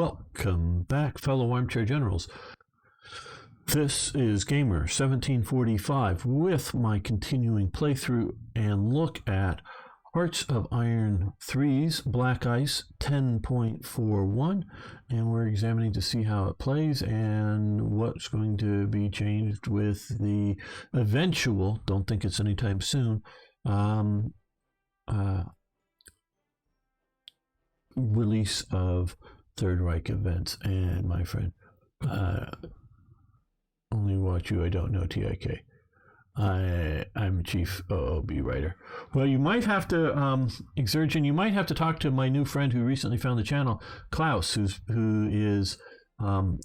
Welcome back, fellow armchair generals. This is Gamer 1745 with my continuing playthrough and look at Hearts of Iron 3's Black Ice 10.41, and we're examining to see how it plays and what's going to be changed with the eventual, don't think it's anytime soon, release of Third Reich events. And my friend, only watch you, I don't know TIK. I'm a chief OOB writer. Well, you might have to, Exergen, you might have to talk to my new friend who recently found the channel, Klaus, who is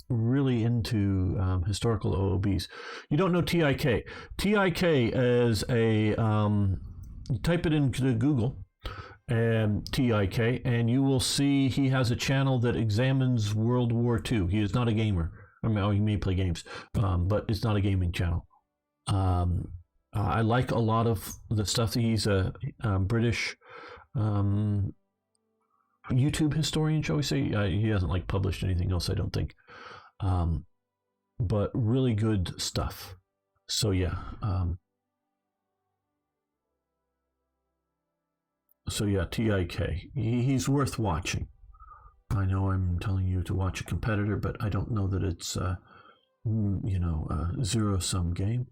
really into historical OOBs. You don't know TIK. TIK is a, you type it into Google, and TIK, and you will see he has a channel that examines World War II. He is not a gamer. I mean, he may play games, but it's not a gaming channel. I like a lot of the stuff. He's a British YouTube historian, shall we say. He hasn't like published anything else, I don't think, but really good stuff. So yeah, TIK, he's worth watching. I know I'm telling you to watch a competitor, but I don't know that it's a zero-sum game.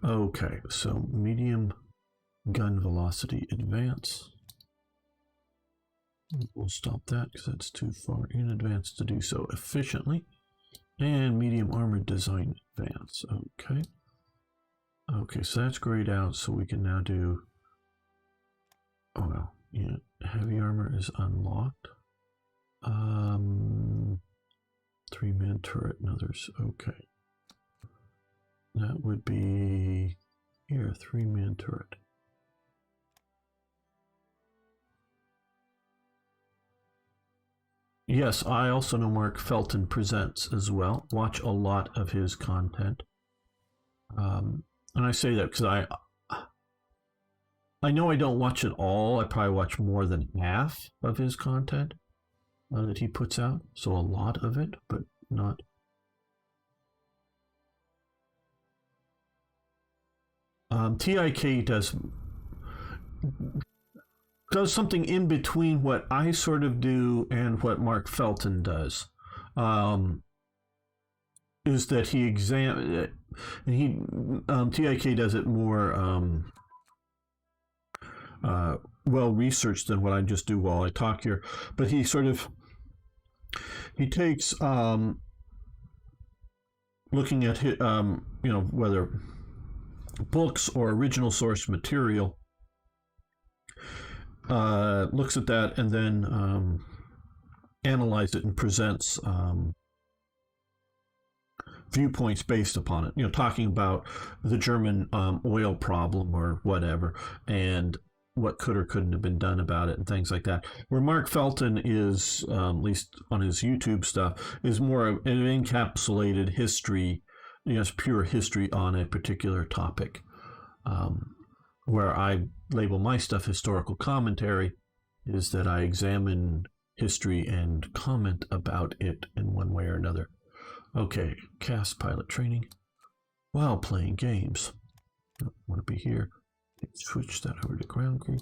Okay, so medium gun velocity advance. We'll stop that because that's too far in advance to do so efficiently. And medium armored design advance. Okay. Okay, so that's grayed out, so we can now do, oh well, yeah, heavy armor is unlocked. 3-man turret and others. Okay. That would be here, 3-man turret. Yes, I also know Mark Felton presents as well. Watch a lot of his content. And I say that because I know I don't watch it all. I probably watch more than half of his content that he puts out. So a lot of it, but not. TIK does something in between what I sort of do and what Mark Felton does. Is that he TIK does it more well researched than what I just do while I talk here, but he takes looking at whether books or original source material, looks at that and then analyzes it and presents viewpoints based upon it. Talking about the German oil problem or whatever, and what could or couldn't have been done about it and things like that. Where Mark Felton is, at least on his YouTube stuff, is more of an encapsulated history, it's pure history on a particular topic. Where I label my stuff historical commentary is that I examine history and comment about it in one way or another. Okay, cast pilot training while playing games. I want to be here. Switch that over to ground crew.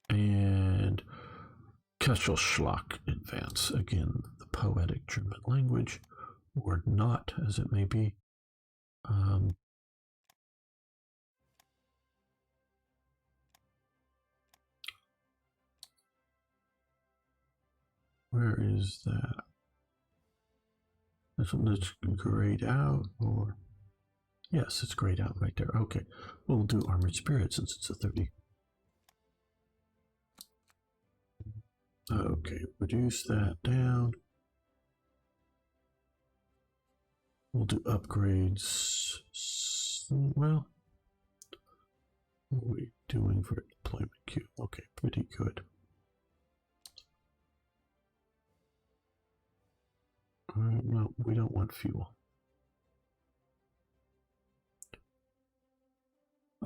And Kesselschlag advance. Again, the poetic German language, or not, as it may be. Where is that? That's grayed out, or yes, it's grayed out right there. Okay, we'll do Armored Spirit since it's a 30. Okay, reduce that down. We'll do upgrades. Well, what are we doing for deployment queue? Okay, pretty good. No, we don't want fuel.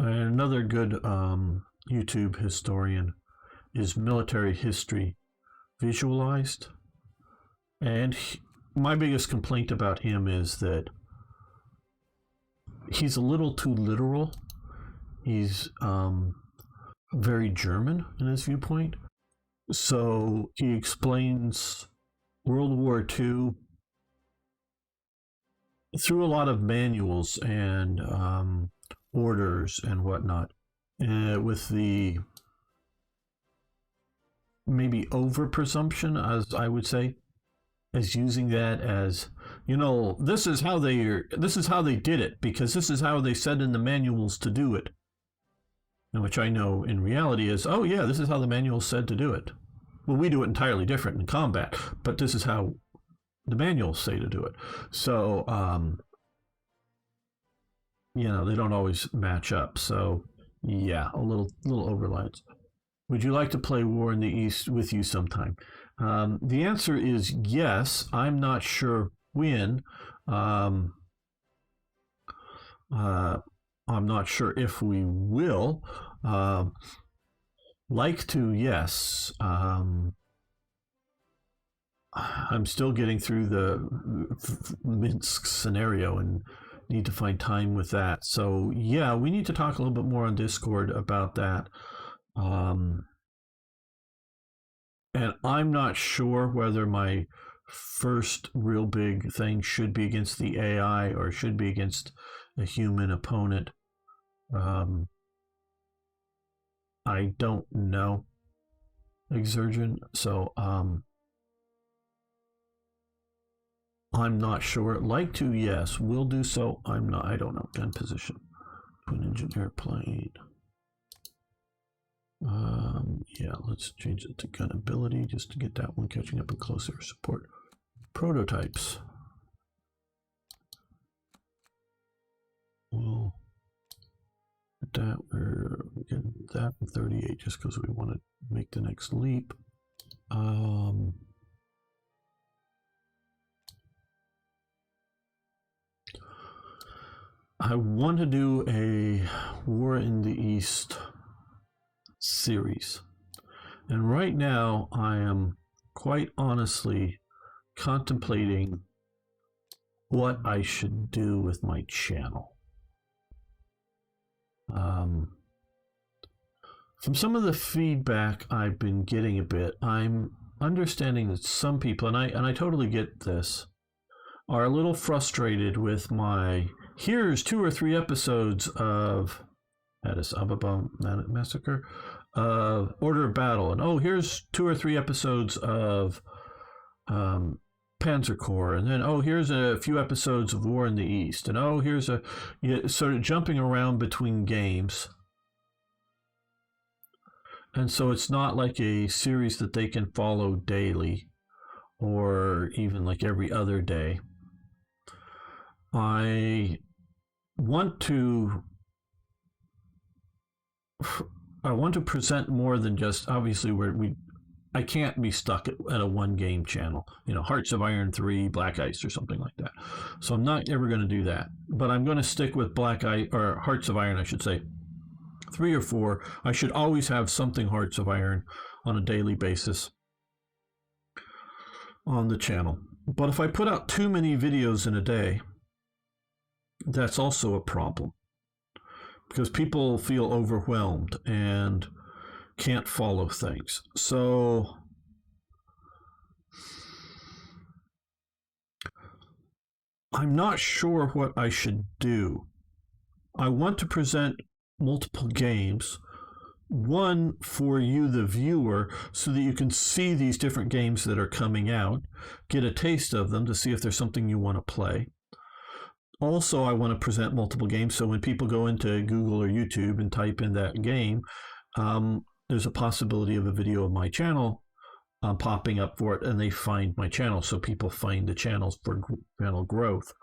Another good YouTube historian is Military History Visualized. And my biggest complaint about him is that he's a little too literal. He's very German in his viewpoint. So he explains World War II through a lot of manuals and orders and whatnot, with the maybe over presumption, as I would say, as using that as, this is how they did it because this is how they said in the manuals to do it, which I know in reality is, oh yeah, this is how the manual said to do it. Well, we do it entirely different in combat, but this is how the manuals say to do it. So they don't always match up. So yeah, a little overlines. Would you like to play War in the East with you sometime? The answer is yes. I'm not sure when. I'm not sure if we will. Like to, yes. I'm still getting through the Minsk scenario and need to find time with that. So yeah, we need to talk a little bit more on Discord about that. And I'm not sure whether my first real big thing should be against the AI or should be against a human opponent. I don't know, Exergen. So I'm not sure. Like to, yes. Will do so. I'm not. I don't know. Gun position. Twin engine airplane. Yeah, let's change it to gun ability just to get that one catching up and closer. Support prototypes. Well, that we're getting that from 38 just because we want to make the next leap. I want to do a War in the East series. And right now I am quite honestly contemplating what I should do with my channel. From some of the feedback I've been getting a bit, I'm understanding that some people, and I totally get this, are a little frustrated with my, here's 2 or 3 episodes of Addis Ababa Massacre, Order of Battle, and oh, here's 2 or 3 episodes of Panzer Corps, and then oh, here's a few episodes of War in the East, and oh, here's sort of jumping around between games. And so it's not like a series that they can follow daily or even like every other day. I want to present more than just, obviously I can't be stuck at a one game channel, Hearts of Iron 3, Black Ice or something like that. So I'm not ever going to do that, but I'm going to stick with Black Ice, or Hearts of Iron, I should say, 3 or 4. I should always have something Hearts of Iron on a daily basis on the channel. But if I put out too many videos in a day, that's also a problem because people feel overwhelmed and can't follow things. So I'm not sure what I should do. I want to present multiple games, one for you, the viewer, so that you can see these different games that are coming out, get a taste of them to see if there's something you want to play. Also, I want to present multiple games, so when people go into Google or YouTube and type in that game, there's a possibility of a video of my channel popping up for it, and they find my channel, so people find the channels for channel growth.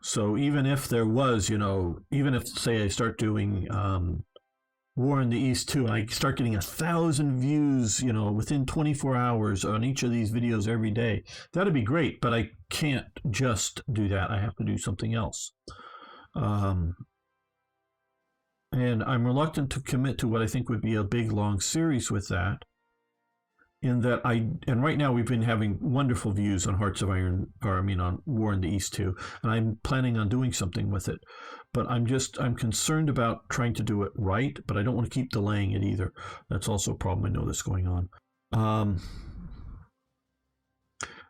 So even if there was, even if, say, I start doing War in the East 2, and I start getting 1,000 views, within 24 hours on each of these videos every day, that'd be great, but I can't just do that. I have to do something else. And I'm reluctant to commit to what I think would be a big, long series with that. In that and right now we've been having wonderful views on Hearts of Iron, on War in the East too, and I'm planning on doing something with it. But I'm concerned about trying to do it right, but I don't want to keep delaying it either. That's also a problem I know that's going on.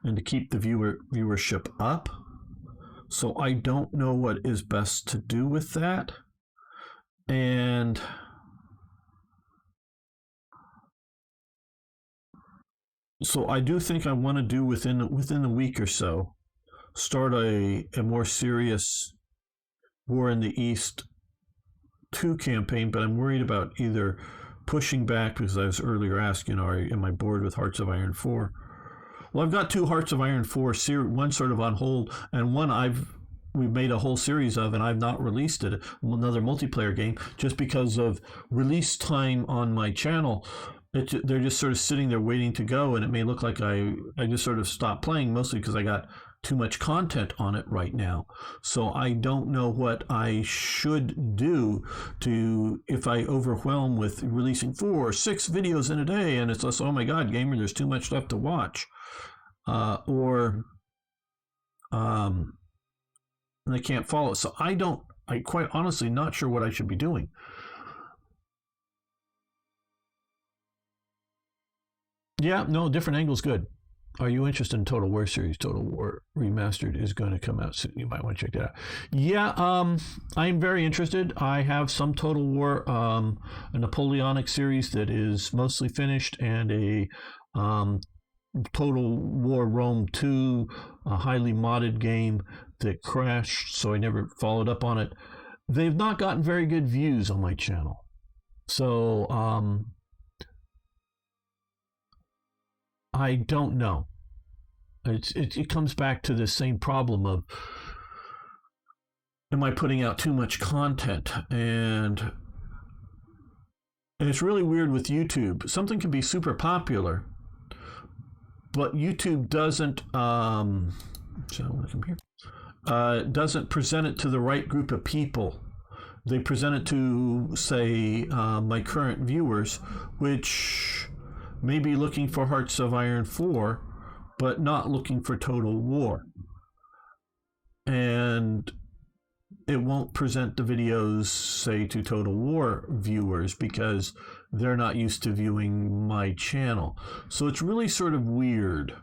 And to keep the viewership up. So I don't know what is best to do with that. And so I do think I want to do within a week or so, start a more serious War in the East 2 campaign, but I'm worried about either pushing back, because I was earlier asking, am I bored with Hearts of Iron 4? Well, I've got 2 Hearts of Iron 4 one sort of on hold, and one we've made a whole series of, and I've not released it, another multiplayer game, just because of release time on my channel. They're just sort of sitting there waiting to go, and it may look like I just sort of stopped playing, mostly because I got too much content on it right now. So I don't know what I should do if I overwhelm with releasing 4 or 6 videos in a day, and it's just, oh my God, gamer, there's too much stuff to watch. And they can't follow. So I quite honestly not sure what I should be doing. Yeah, no, different angle's good. Are you interested in Total War series? Total War Remastered is going to come out soon. You might want to check that out. Yeah, I'm very interested. I have some Total War, a Napoleonic series that is mostly finished, and a Total War Rome 2, a highly modded game that crashed, so I never followed up on it. They've not gotten very good views on my channel. So, I don't know. It comes back to the same problem of, am I putting out too much content? And it's really weird with YouTube. Something can be super popular, but YouTube doesn't doesn't present it to the right group of people. They present it to, say, my current viewers, which may be looking for Hearts of Iron 4, but not looking for Total War. And it won't present the videos, say, to Total War viewers, because they're not used to viewing my channel. So it's really sort of weird.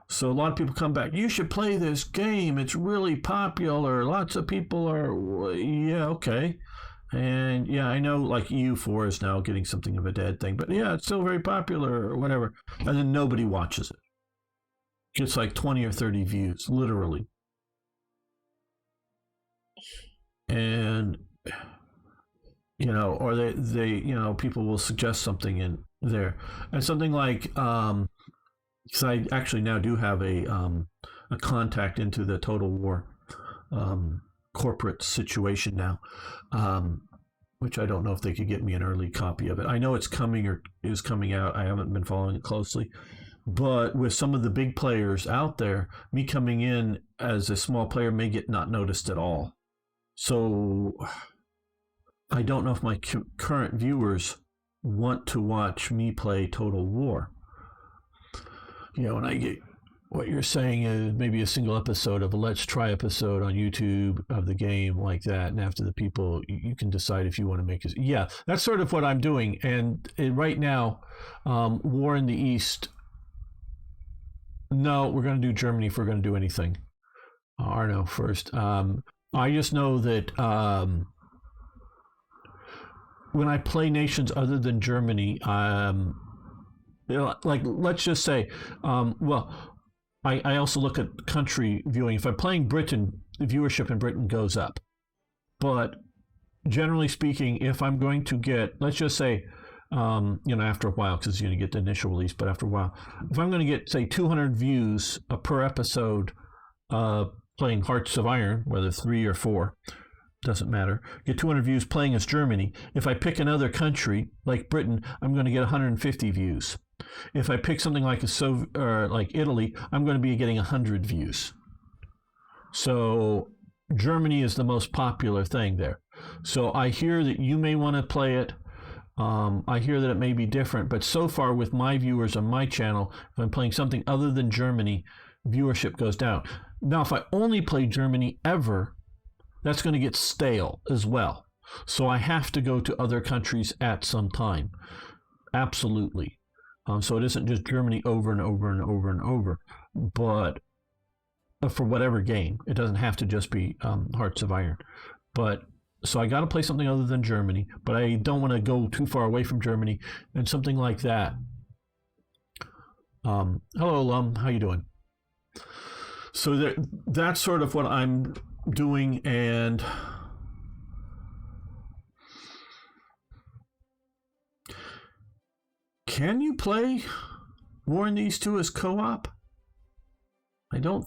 So a lot of people come back, you should play this game, it's really popular, lots of people are, yeah, okay. And yeah, I know, like, EU4 is now getting something of a dead thing, but yeah, it's still very popular or whatever. And then nobody watches it. Gets like 20 or 30 views, literally. And, or they people will suggest something in there. And something like, because I actually now do have a contact into the Total War corporate situation now, which I don't know if they could get me an early copy of it. I know it's coming or is coming out. I haven't been following it closely. But with some of the big players out there, me coming in as a small player may get not noticed at all. So I don't know if my current viewers want to watch me play Total War. And I get what you're saying is maybe a single episode of a Let's Try episode on YouTube of the game like that. And after the people, you can decide if you want to make it. Yeah, that's sort of what I'm doing. And right now, War in the East, no, we're going to do Germany if we're going to do anything. Arno first. I just know that when I play nations other than Germany, like, let's just say, I also look at country viewing. If I'm playing Britain, the viewership in Britain goes up. But generally speaking, if I'm going to get, let's just say, after a while, because you're going to get the initial release, but after a while, if I'm going to get, say, 200 views per episode playing Hearts of Iron, whether 3 or 4, doesn't matter, get 200 views playing as Germany. If I pick another country, like Britain, I'm going to get 150 views. If I pick something like like Italy, I'm going to be getting 100 views. So Germany is the most popular thing there. So I hear that you may want to play it. I hear that it may be different, but so far with my viewers on my channel, if I'm playing something other than Germany, viewership goes down. Now, if I only play Germany ever, that's going to get stale as well. So I have to go to other countries at some time. Absolutely. So it isn't just Germany over and over and over and over, but for whatever game. It doesn't have to just be Hearts of Iron. But so I got to play something other than Germany, but I don't want to go too far away from Germany, and something like that. Hello, Lum. How you doing? So that's sort of what I'm doing, and can you play War in the East 2 as co-op? I don't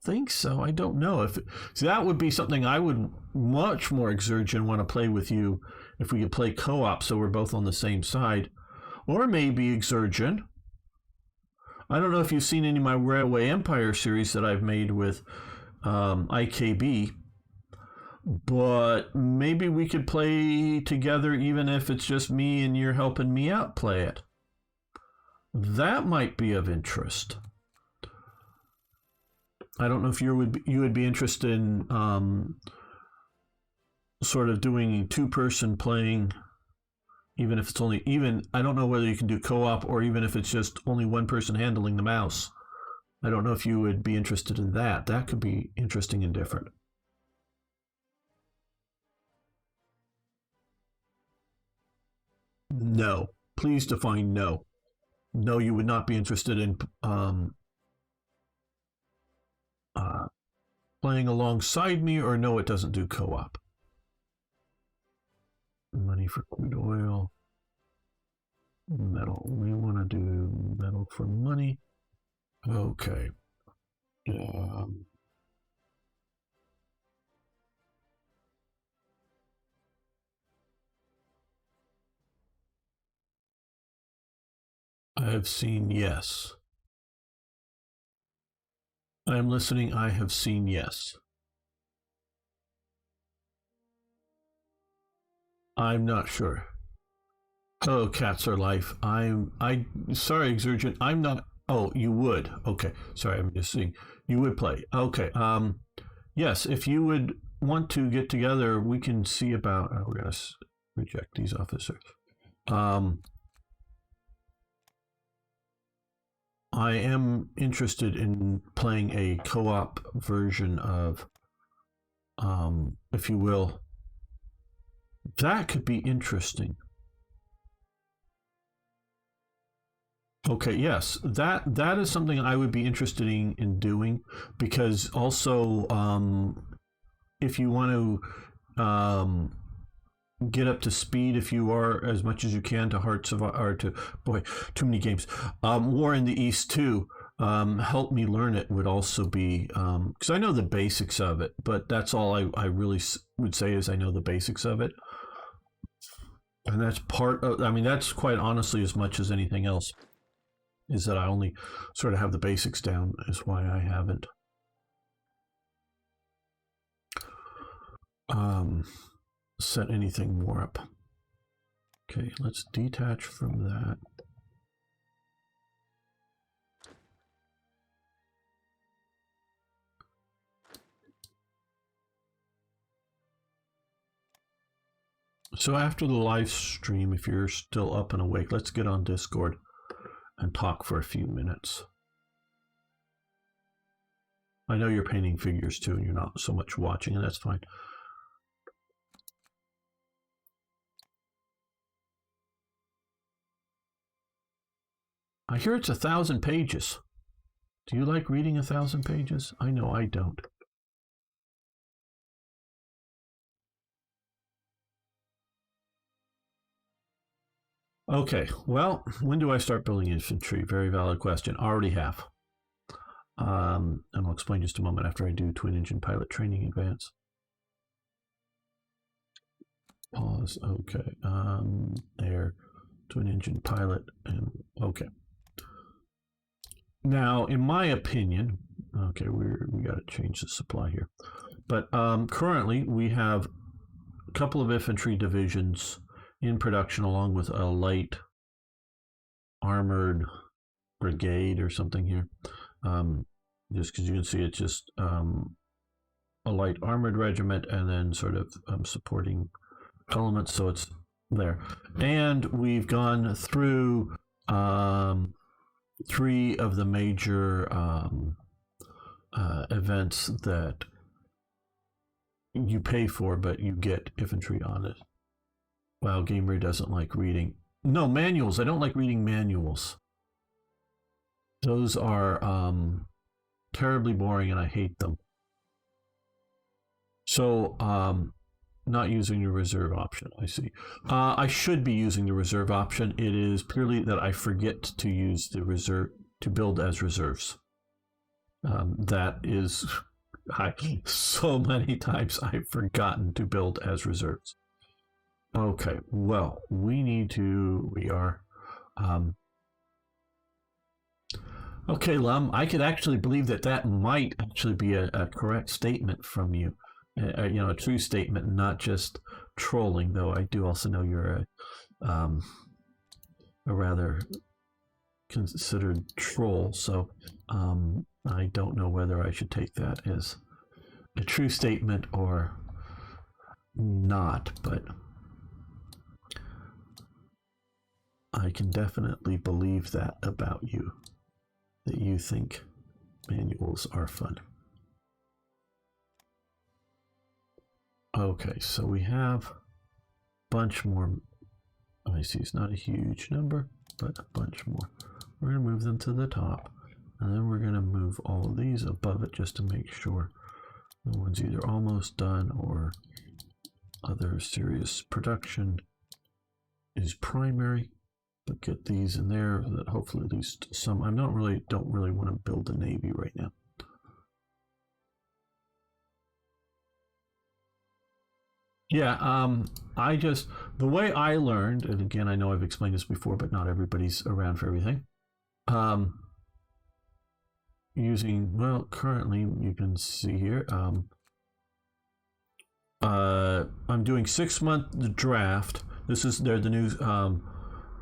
think so. I don't know. So that would be something I would much more Exurgent want to play with you if we could play co-op so we're both on the same side. Or maybe Exurgent. I don't know if you've seen any of my Railway Empire series that I've made with IKB, but maybe we could play together even if it's just me and you're helping me out play it. That might be of interest. I don't know if you would be interested in sort of doing two-person playing, even if it's only I don't know whether you can do co-op or even if it's just only one person handling the mouse. I don't know if you would be interested in that. That could be interesting and different. No. Please define no. No, you would not be interested in playing alongside me, or no, it doesn't do co-op. Money for crude oil. Metal. We want to do metal for money. Okay. I have seen yes. I am listening. I have seen yes. I'm not sure. Oh, cats are life. Sorry, Exurgent. I'm not. Oh, you would. Okay. Sorry, I'm just seeing. You would play. Okay. Yes, if you would want to get together, we can see about. We're gonna reject these officers. I am interested in playing a co-op version of, if you will. That could be interesting. Okay, yes, that is something I would be interested in doing, because also if you want to get up to speed, if you are as much as you can to Hearts of or to too many games, War in the East 2, help me learn it would also be, because I know the basics of it, but that's all I really would say is I know the basics of it, and that's part of, I mean, that's quite honestly as much as anything else, is that I only sort of have the basics down, is why I haven't set anything more up. Okay, let's detach from that. So after the live stream, if you're still up and awake, let's get on Discord and talk for a few minutes. I know you're painting figures too, and you're not so much watching, and that's fine. I hear it's 1,000 pages. Do you like reading 1,000 pages? I know I don't. Okay, well, when do I start building infantry? Very valid question. Already have. And I'll explain just a moment after I do twin engine pilot training advance. Pause. Okay. There. Twin engine pilot. And okay. Now, in my opinion, okay, we got to change the supply here. But currently, we have couple of infantry divisions in production, along with a light armored brigade or something here. Just because you can see it's just a light armored regiment and then sort of supporting elements, so it's there. And we've gone through 3 of the major events that you pay for, but you get infantry on it. Wow, Gamer doesn't like reading. No, manuals. I don't like reading manuals. Those are terribly boring and I hate them. So, not using the reserve option, I see. I should be using the reserve option. It is purely that I forget to use the reserve, to build as reserves. That is, so many times I've forgotten to build as reserves. Okay, well, we are, okay, Lum, I could actually believe that might actually be a correct statement from you. A true statement, not just trolling, though I do also know you're a rather considered troll, so I don't know whether I should take that as a true statement or not, but I can definitely believe that about you, that you think manuals are fun. Okay, so we have a bunch more. I see it's not a huge number, but a bunch more. We're going to move them to the top, and then we're going to move all of these above it just to make sure the one's either almost done or other serious production is primary. But get these in there, that hopefully at least some. I don't really want to build a navy right now. Yeah, the way I learned, and again, I know I've explained this before, but not everybody's around for everything. Currently you can see here, I'm doing 6-month draft. They're the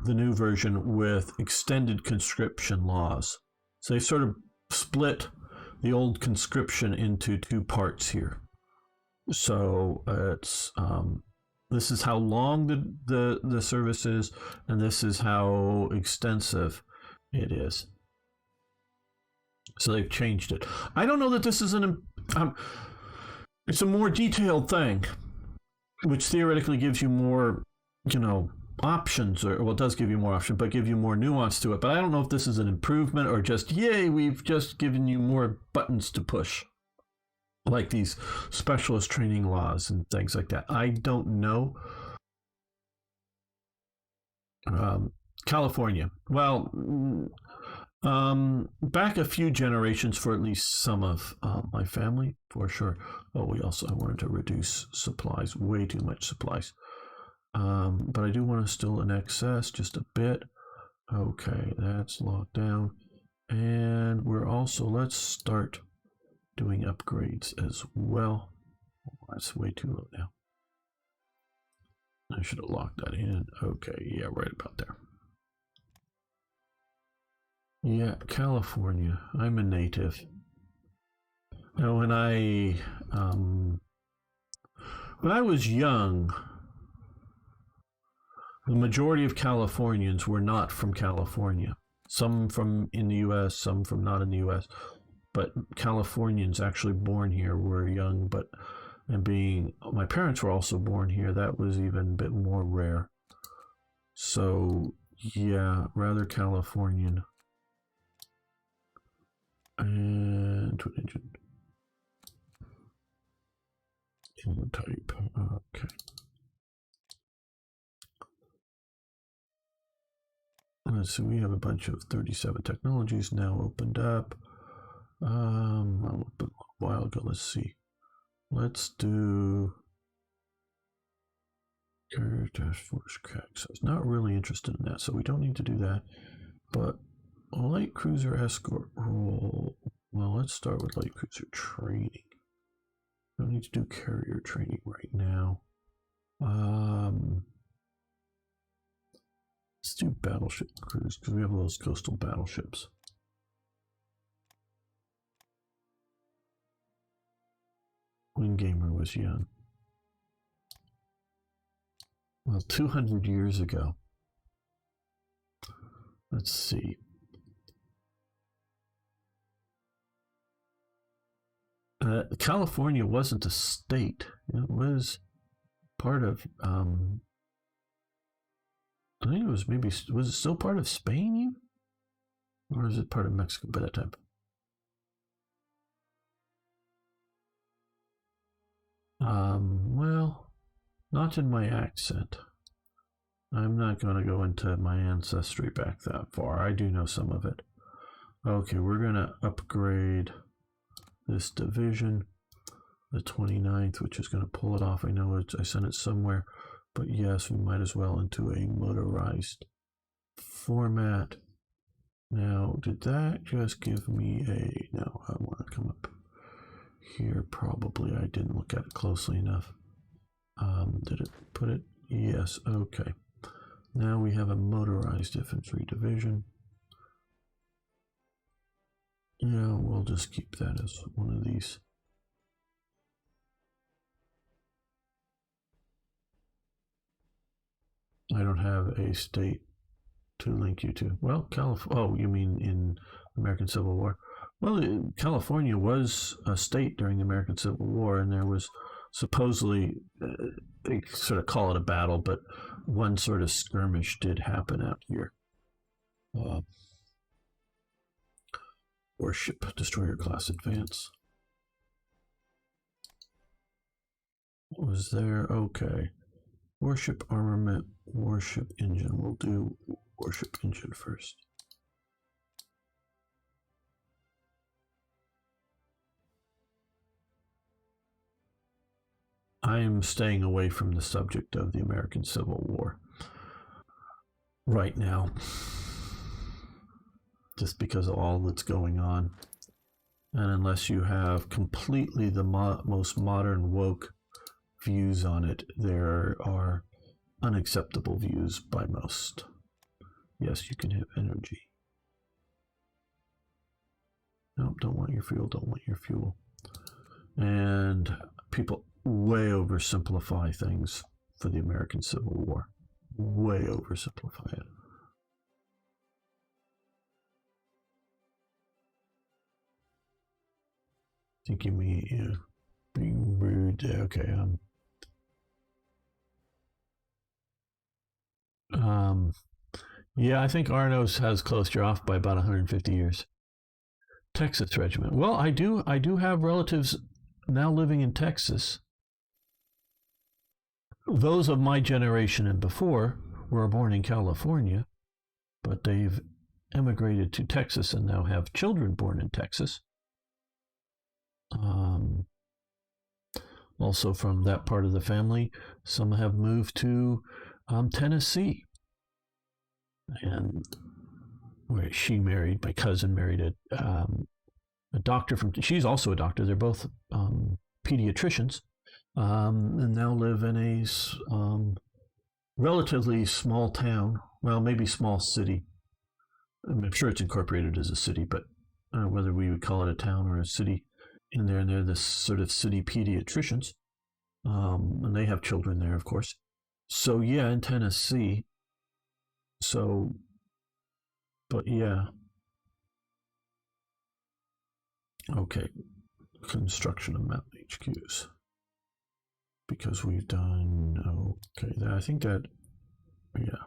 new version with extended conscription laws. So they sort of split the old conscription into 2 parts here. So it's this is how long the service is, and this is how extensive it is. So they've changed it. I don't know that this is it's a more detailed thing, which theoretically gives you more, options, or well, it does give you more options, but give you more nuance to it. But I don't know if this is an improvement or just, yay, we've just given you more buttons to push, like these specialist training laws and things like that. I don't know. California. Well, back a few generations for at least some of my family, for sure. Oh, I wanted to reduce supplies, way too much supplies. But I do want to still in excess just a bit. Okay, that's locked down. And we're also, let's start doing upgrades as well. Oh, that's way too low now. I should have locked that in. Okay, yeah, right about there. Yeah, California. I'm a native. Now, when I was young, the majority of Californians were not from California. Some from in the U.S., some from not in the U.S. But Californians actually born here were young, my parents were also born here. That was even a bit more rare. So, yeah, rather Californian. And twin engine. Type. Okay. Let's see, we have a bunch of 37 technologies now opened up. A while ago, let's see. Let's do Carrier Task Force CAC. So I was not really interested in that, so we don't need to do that. But light cruiser escort role. Well, let's start with light cruiser training. Don't need to do carrier training right now. Let's do battleship cruise because we have those coastal battleships. When Gamer was young. Well, 200 years ago. Let's see. California wasn't a state. It was part of, I think it was maybe, was it still part of Spain? Or is it part of Mexico by that time? Well, not in my accent. I'm not going to go into my ancestry back that far. I do know some of it. Okay, we're going to upgrade this division, the 29th, which is going to pull it off. I know I sent it somewhere, but yes, we might as well into a motorized format. Now, did that just give me a... No, I want to come up here. Probably I didn't look at it closely enough. Did it put it? Yes, okay. Now we have a motorized infantry division. Yeah, we'll just keep that as one of these. I don't have a state to link you to. Well, California. Oh, you mean in American Civil War? Well, California was a state during the American Civil War, and there was supposedly, they sort of call it a battle, but one sort of skirmish did happen out here. Warship Destroyer Class Advance. What was there? Okay. Warship Armament, Warship Engine. We'll do Warship Engine first. I am staying away from the subject of the American Civil War right now, just because of all that's going on. And unless you have completely the most modern woke views on it, there are unacceptable views by most. Yes, you can have energy. Nope, don't want your fuel, don't want your fuel. And people way oversimplify things for the American Civil War. Way oversimplify it. I think you mean being rude. Okay. Yeah, I think Arno's has closed you off by about 150 years. Texas Regiment. Well, I do have relatives now living in Texas. Those of my generation and before were born in California, but they've emigrated to Texas and now have children born in Texas. Also from that part of the family, some have moved to Tennessee. And where she married, my cousin married a doctor from, she's also a doctor. They're both pediatricians, and now live in a relatively small town. Well, maybe small city. I'm sure it's incorporated as a city, but whether we would call it a town or a city in there, and they're the sort of city pediatricians. And they have children there, of course. So yeah, in Tennessee. So, but yeah. Okay, construction of mountain HQs. Because we've done, okay, I think that, yeah.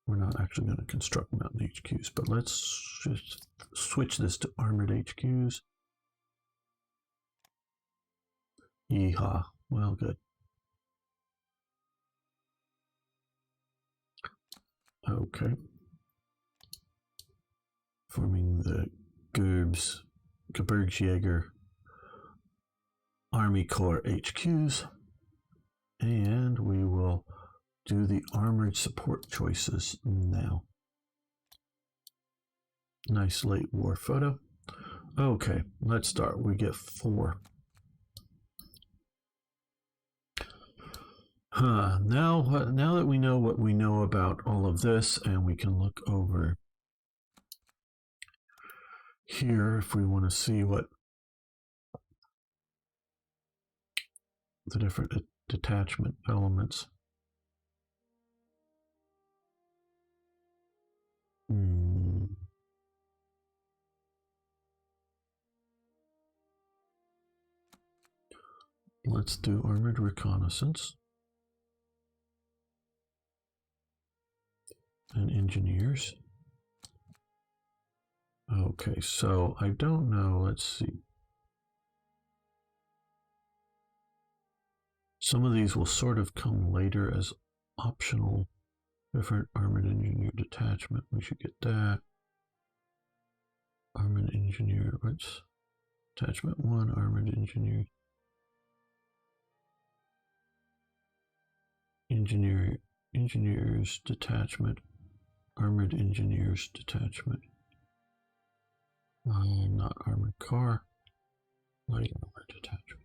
We're not actually going to construct mountain HQs, but let's just switch this to armored HQs. Yeehaw. Well, good. Okay. Forming the Gebirgsjäger Army Corps HQs. And we will do the armored support choices now. Nice late war photo. Okay, let's start. We get 4. Now that we know what we know about all of this, and we can look over here if we want to see what the different detachment elements. Let's do armored reconnaissance and engineers. Okay, so I don't know. Let's see. Some of these will sort of come later as optional. Different armored engineer detachment. We should get that. Armored engineer. What's attachment 1? Armored engineer. Engineers detachment. Armored engineers detachment. Not armored car. Light armored detachment.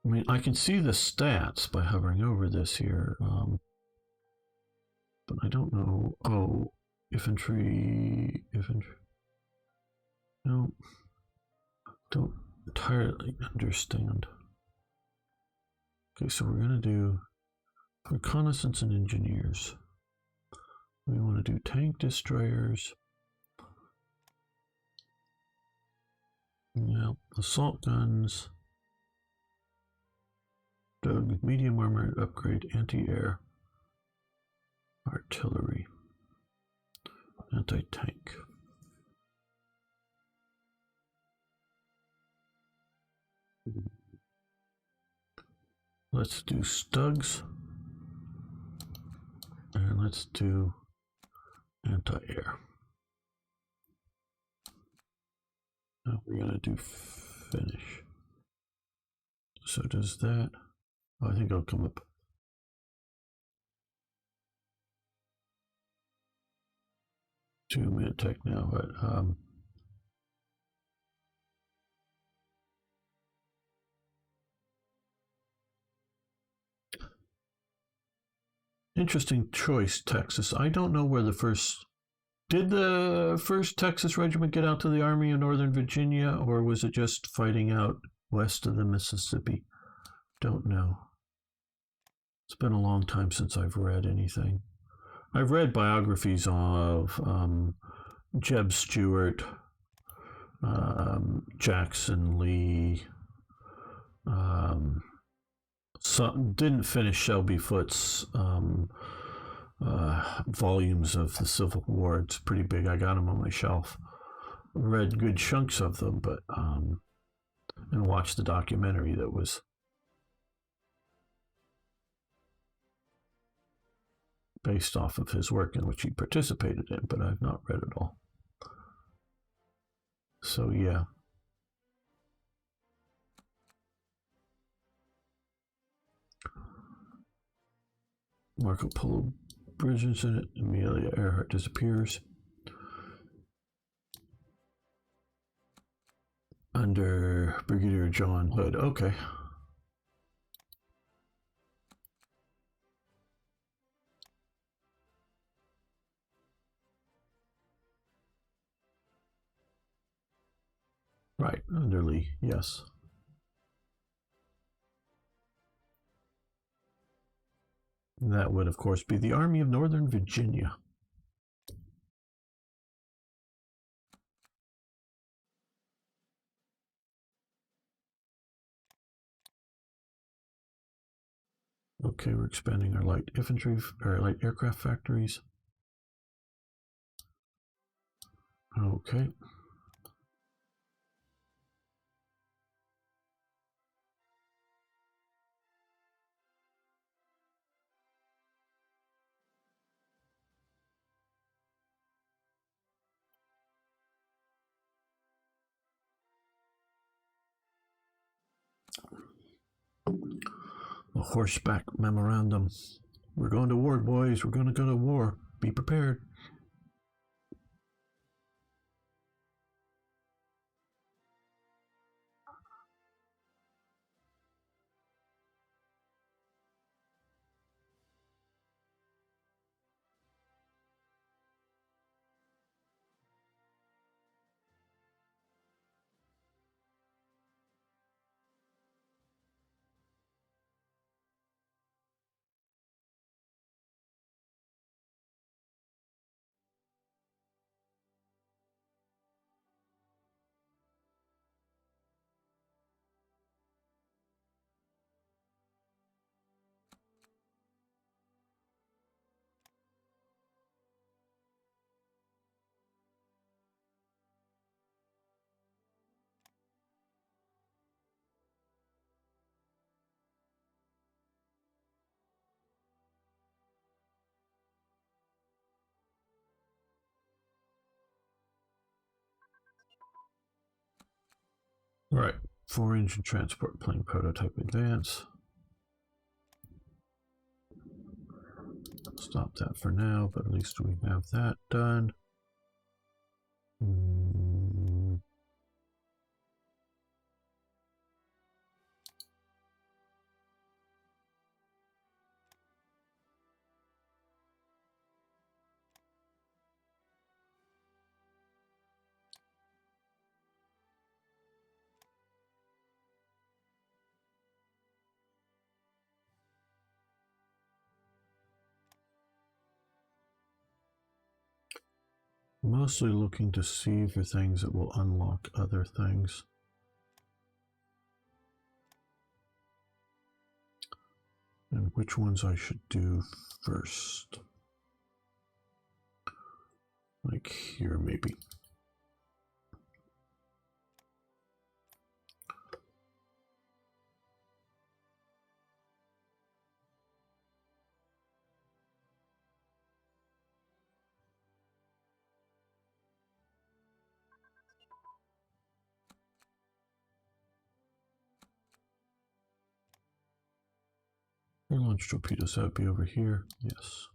I mean, I can see the stats by hovering over this here, but I don't know. Oh, infantry. No, don't entirely understand. Okay, so we're going to do reconnaissance and engineers. We want to do tank destroyers. Yeah, assault guns. Medium armor upgrade, anti-air, artillery, anti-tank. Let's do Stugs, and let's do anti-air. Now we're going to do finish. So does that, oh, I think it'll come up. To mid-tech now, but interesting choice, Texas. I don't know where the first... Did the 1st Texas Regiment get out to the Army of Northern Virginia, or was it just fighting out west of the Mississippi? Don't know. It's been a long time since I've read anything. I've read biographies of Jeb Stuart, Jackson Lee. Didn't finish Shelby Foote's volumes of the Civil War. It's pretty big. I got them on my shelf. Read good chunks of them, but and watched the documentary that was based off of his work in which he participated in, but I've not read it all. So yeah. Marco Polo Bridges in it. Amelia Earhart disappears. Under Brigadier John Hood. Okay. Right, under Lee, yes. That would, of course, be the Army of Northern Virginia. Okay, we're expanding our light infantry, or light aircraft factories. Okay. A horseback memorandum. We're going to war, boys. We're going to go to war. Be prepared. All right, 4-engine transport plane prototype advance. Stop that for now, but at least we have that done. Mostly looking to see for things that will unlock other things. And which ones I should do first. Like here, maybe. Air launch torpedoes, that would be over here. Yes.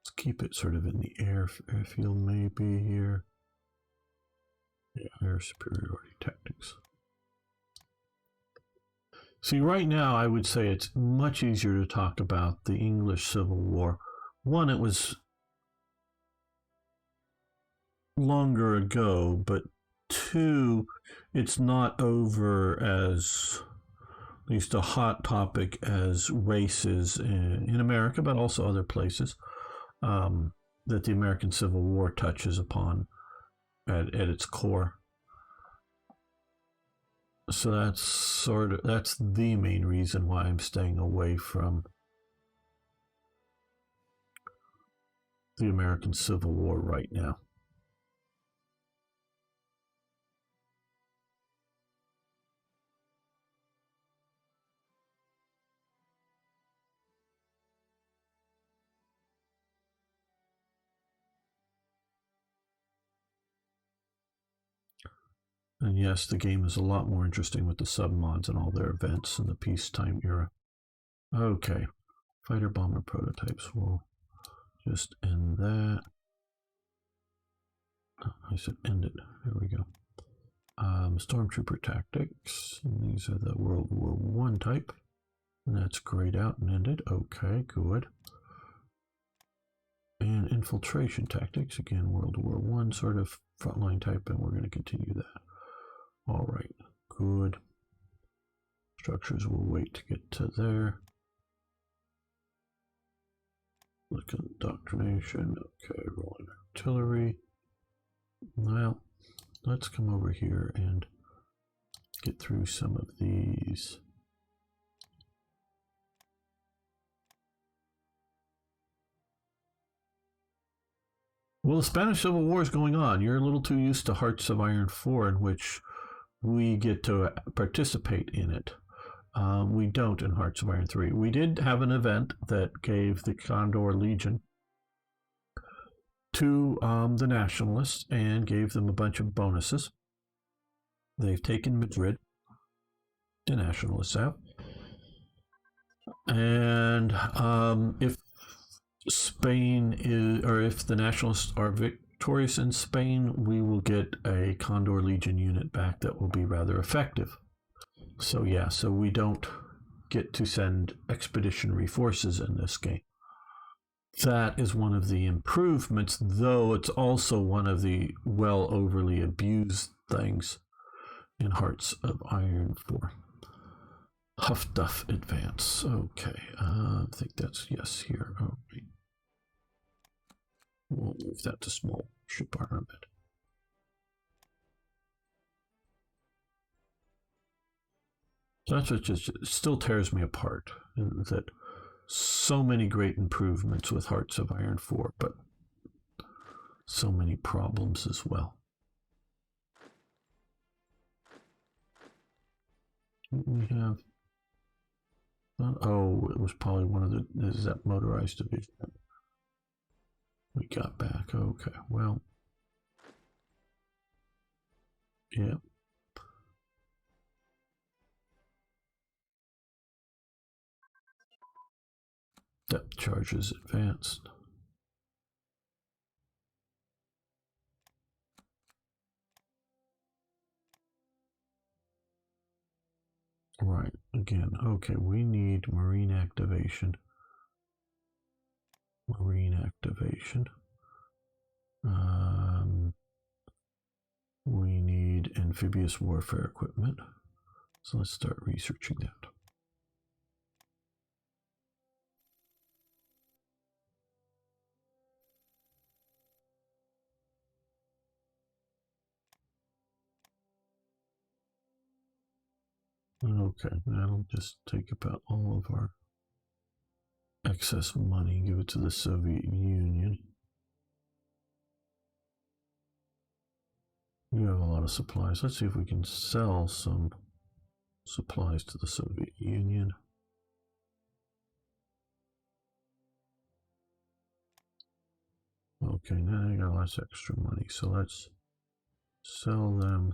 Let's keep it sort of in the airfield, maybe here. Yeah, air superiority tactics. See, right now, I would say it's much easier to talk about the English Civil War. One, it was longer ago, but two, it's not over as at least a hot topic as races in America, but also other places that the American Civil War touches upon at its core. So that's the main reason why I'm staying away from the American Civil War right now. And yes, the game is a lot more interesting with the submods and all their events in the peacetime era. Okay, fighter bomber prototypes. We'll just end that. Oh, I said end it. There we go. Stormtrooper Tactics. And these are the World War I type. And that's grayed out and ended. Okay, good. And Infiltration Tactics. Again, World War I sort of frontline type, and we're going to continue that. All right, good. Structures will wait to get to there. Look at indoctrination. Okay, rolling artillery. Well, let's come over here and get through some of these. Well, the Spanish Civil War is going on. You're a little too used to Hearts of Iron 4, in which we get to participate in it. We don't in Hearts of Iron 3. We did have an event that gave the Condor Legion to the Nationalists and gave them a bunch of bonuses. They've taken Madrid, the Nationalists out. And if Spain is, or if the Nationalists are victorious in Spain, we will get a Condor Legion unit back that will be rather effective. So yeah, so we don't get to send expeditionary forces in this game. That is one of the improvements, though it's also one of the overly abused things in Hearts of Iron 4. Huff Duff Advance. Okay, I think that's yes here. All right. We'll move that to small ship armament. So that's what just still tears me apart, that so many great improvements with Hearts of Iron 4, but so many problems as well. We have, oh, it was probably one of the, is that Motorized division we got back. Okay, well, Yeah. Depth charges advanced. Right, again, okay, we need marine activation. Marine activation. We need amphibious warfare equipment. So let's start researching that. Okay, that'll just take about all of our excess money, give it to the Soviet Union. We have a lot of supplies. Let's see if we can sell some supplies to the Soviet Union. Okay, now I got less extra money, so let's sell them.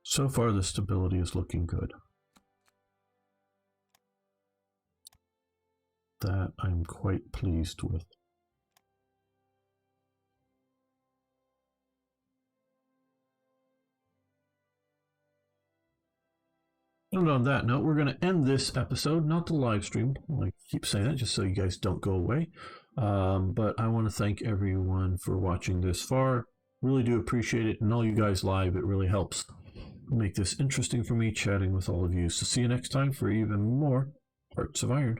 So far, the stability is looking good. That I'm quite pleased with. And on that note, we're going to end this episode, not the live stream. I keep saying that just so you guys don't go away. But I want to thank everyone for watching this far. Really do appreciate it. And all you guys live, it really helps make this interesting for me chatting with all of you. So see you next time for even more Hearts of Iron.